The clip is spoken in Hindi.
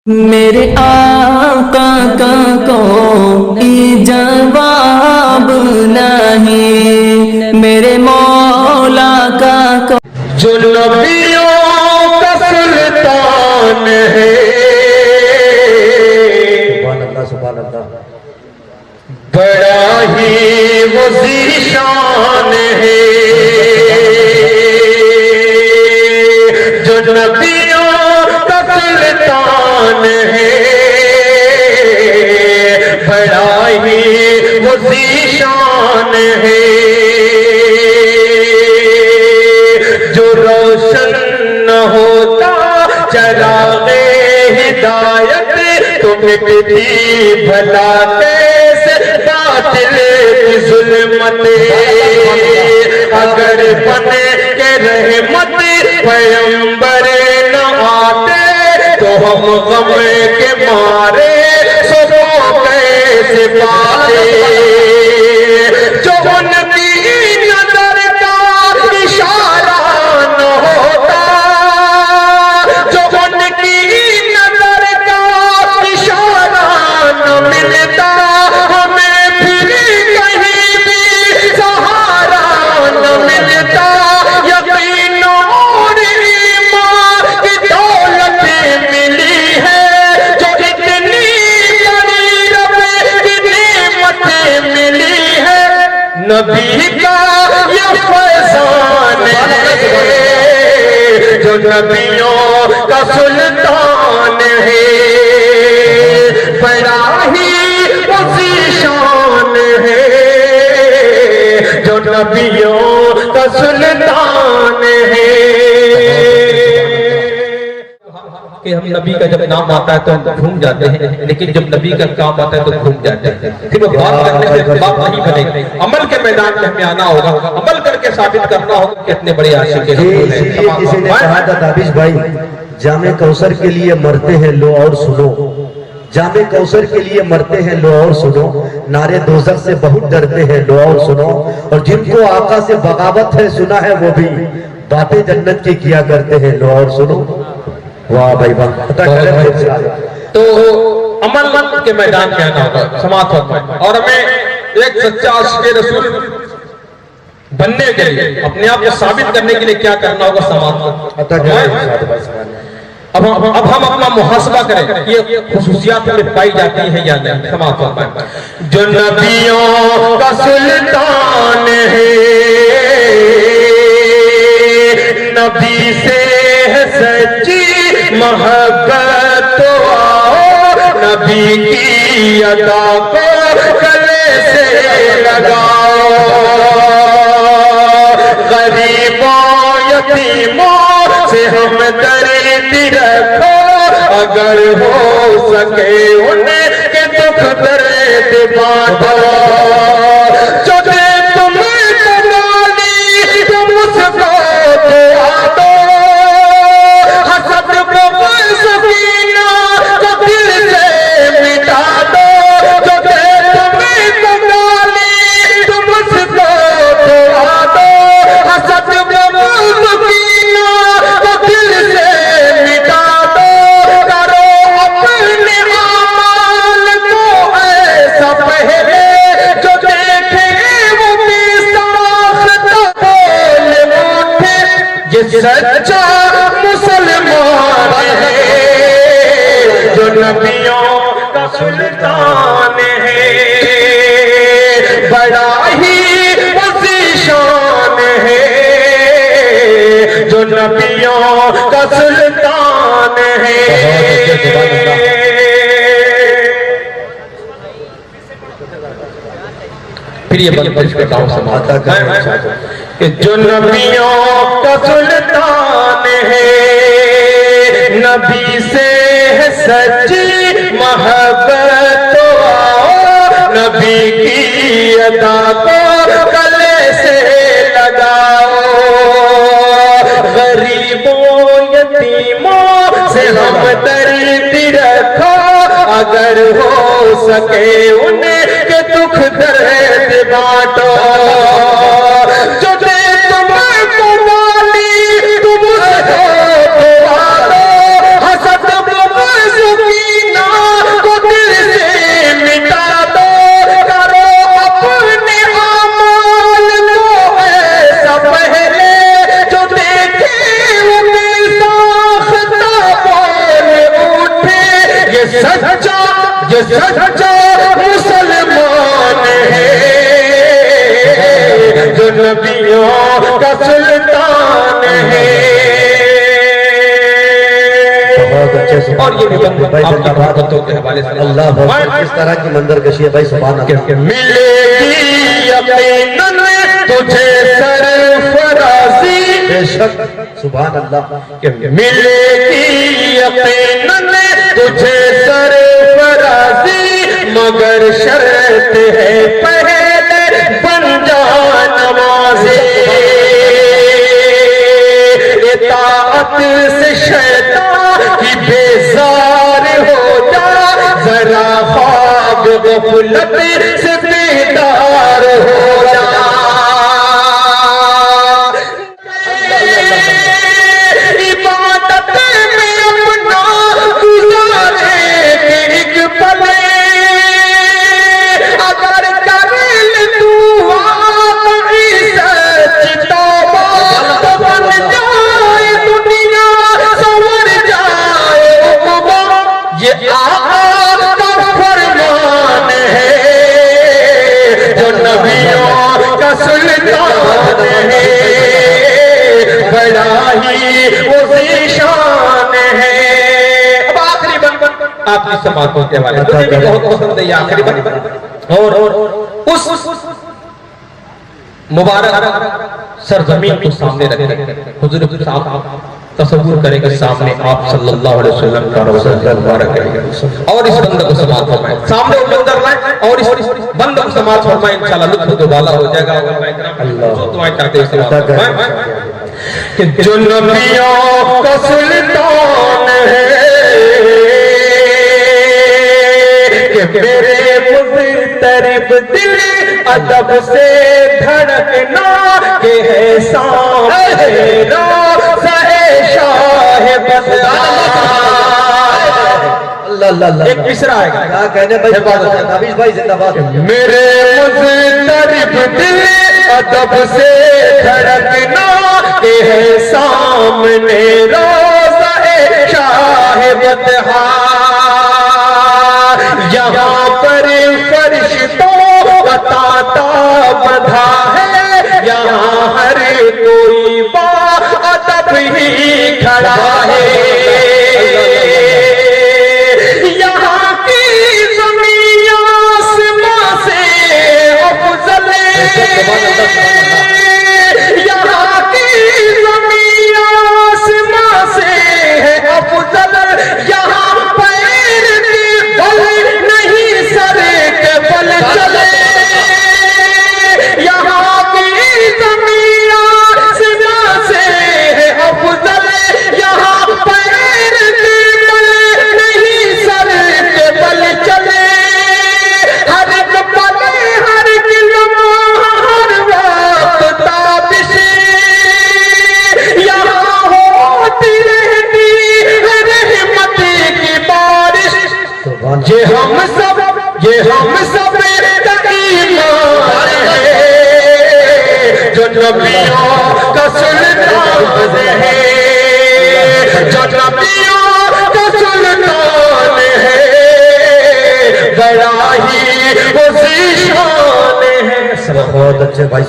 मेरे आका का कोई जवाब नहीं, मेरे मौला का जो नबियों का सुल्तान है। सुभान अल्लाह, सुभान अल्लाह। बड़ा ही वो ज़ीशान है। जो नबियों का सुल्तान है, बड़ा ही वो ज़ीशान है। जो रोशन न होता चरागे हिदायत, तो मिटती भला कैसे बातिल की जुल्मत। अगर बने के रहमत पैगंबर न आते, तो हम गम के मारे सो कैसे पाते। जो उनकी नजर का इशारा न होता, जो उनकी नजर का इशारा न मिलता, हमें फिर कहीं भी सहारा न मिलता। यकीन और ईमान की दौलत मिली है, जो इतनी बड़ी रब की नेमत मिली है। नबी का ये फैज़ान है, जो नबियों का सुल्तान है। बड़ा ही ज़ीशान है, जो नबियों का सुल्तान है। कि हम नबी का जब नाम आता है तो हम घूम जाते हैं, लेकिन जब नबी का काम आता है तो घूम जाते हैं। फिर वो बात करने से बात नहीं बनेगी। अमल के मैदान में हमें आना होगा, अमल करके साबित करना होगा कि कितने बड़े आशिक हैं। किसी ने कहा था ताबिश भाई, जामे कौसर के लिए मरते हैं लो और सुनो, जामे कौसर के लिए मरते हैं लो और सुनो, नारे दोज़ख से बहुत डरते हैं लो और सुनो। और जिनको आका से बगावत है सुना है, वो भी बातें जन्नत की किया करते हैं लो और सुनो। वाह भाई वाह। तो अमल के मैदान में आना होगा, समात होगा। और हमें एक सच्चा आशिक रसूल बनने के लिए, अपने आप को साबित करने के लिए क्या करना होगा, समात। अब हम अपना मुहासबा करें, ये खुसूसियात में पाई जाती है या नहीं। समात होगा। जो नबियों का सुल्तान है, नबी से है सच्ची मोहब्बत, तो आओ नबी की अदा को गले से लगाओ। गरीबों यतीमों से हम दर्द रखो, अगर हो सके उनके दुख दर्द बांटो। जो दे तुम्हें कमाली तुम उसको दुआ दो, हसद बग़ल सकीना को दिल से मिटा दो। जो दे तुम्हें कमाली तुम उसको दुआ दो, हसद बग़ल सकीना को दिल से मिटा दो। करो अपने अमाल को ऐसा पहले, जो देखे वो बेसाख्त बोल उठे, ये सच्चा मुसलमान है, जो नबियों का सुल्तान है। बड़ा ही ज़ीशान है, जो नबियों का सुल्तान है। फिर ये बंदिश का गाँव समाता कि जो नबियों का सुल्तान है, नबी से है सच्ची मोहब्बत, तो आओ नबी की अदा को गले से लगाओ। गरीबों यतीमों से हम दर्द रखो, अगर हो सके उनके दुख दर्द बांटो। जो दे तुम्हें कमाली तुम उसको दुआ दो, हसद बग़ल ये सच्चा मुसलमान है, जो नबियों का सुल्तान है। बहुत अच्छे से और ये निबंध भाई आपकी जिंदाबाद। मोहब्बतों के हवाले से अल्लाह अकबर। किस तरह की मंदिर कशी है भाई, सुभान अल्लाह। मिलेगी यकीनन तुझे सरफराजी, बेशक सुभान अल्लाह। मिलेगी यकीनन तुझे सरफराजी, मगर शर्त है पहले बन जा नमाज़ी। इताअत से शैतान की बेजार हो जा, जरा ख्वाब ग़फलत से बेदार हो जा। इबादत में अपना गुजारे एक पल, अगर कर ले तू वाक़ई सच तौबा, तो बन जाए दुनिया संवर जाए उक़बा। ये आका का फरमान है, जो नबियों का सुल्तान है, बड़ा ही वो शान है। अब आखिरी बन आपकी समातों के हवाले मुझे भी बहुत पसंद है ये आखिरी बन। और उस मुबारक सरजमीन को सामने रखें, हुजूर साहब तसव्वुर करें कि सामने आप सल्लल्लाहु अलैहि वसल्लम का रोज़ा मुबारक है, और इस बंद को समाप्त फरमाएं, सामने मंजर लाएं और इस बंद को समाप्त फरमाएं। इंशाअल्लाह लुत्फ दुबाला हो जाएगा। अल्लाह जो दुआएं करते हैं समाप्त फरमाएं कि जो नबियों का सुल्तान है, कि मेरे मुज़तरिब दिल अदब से धड़कना, के है सामने रोज़े शाह बदर। अल्लाह एक मिसरा आएगा, क्या कहने भाई, दाबिश भाई जिंदाबाद। मेरे मुज़तरिब दिल अदब से धड़कना, के है सामने रोज़े शाह बदर। यहाँ पर फरिश्तों का तांता बंधा है, यहाँ हर कोई बाअदब ही खड़ा है। यहाँ की ज़मीन आसमां से अफ़ज़ल है, यहाँ की ज़मीन आसमां से है अफ़ज़ल। यहाँ पैर के बल नहीं सर के बल चले, यहाँ की ज़मीन आसमां से है अफ़ज़ल। यहाँ पैर के बल नहीं सर के बल चले, हर एक पल हर लम्हा हर वक्त ताबिश, यहाँ होती रहती है रहमत की बारिश। ये हम सब का ईमान है, जो नबियों का सुल्तान है, जो नबियों का सुल्तान है, बड़ा ही वो ज़ीशान है। बहुत अच्छे भाई।